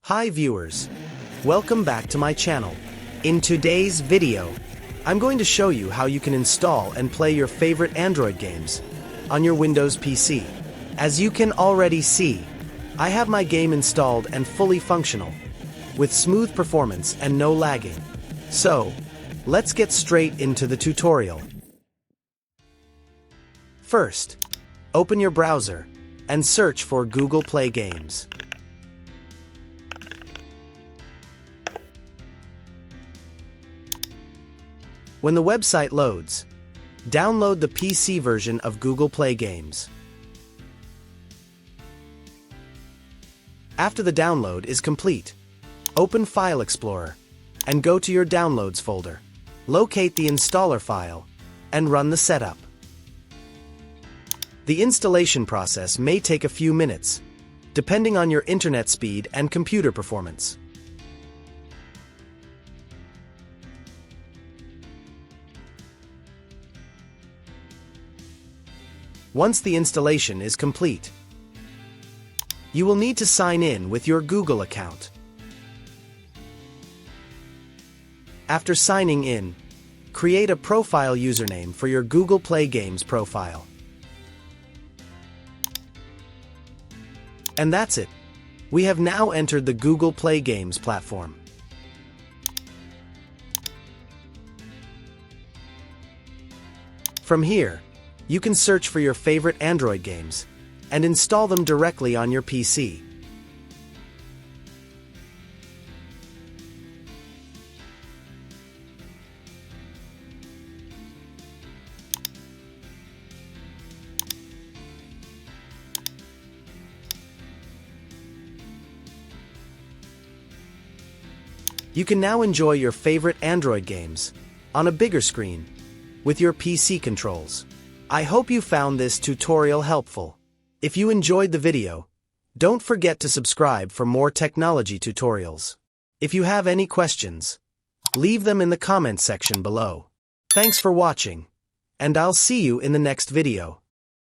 Hi viewers, welcome back to my channel. In today's video, I'm going to show you how you can install and play your favorite Android games on your Windows PC. As you can already see, I have my game installed and fully functional, with smooth performance and no lagging. So, let's get straight into the tutorial. First, open your browser and search for Google Play Games. When the website loads, download the PC version of Google Play Games. After the download is complete, open File Explorer and go to your Downloads folder. Locate the installer file and run the setup. The installation process may take a few minutes, depending on your internet speed and computer performance. Once the installation is complete, you will need to sign in with your Google account. After signing in, create a profile username for your Google Play Games profile. And that's it. We have now entered the Google Play Games platform. From here, you can search for your favorite Android games and install them directly on your PC. You can now enjoy your favorite Android games on a bigger screen with your PC controls. I hope you found this tutorial helpful. If you enjoyed the video, don't forget to subscribe for more technology tutorials. If you have any questions, leave them in the comment section below. Thanks for watching, and I'll see you in the next video.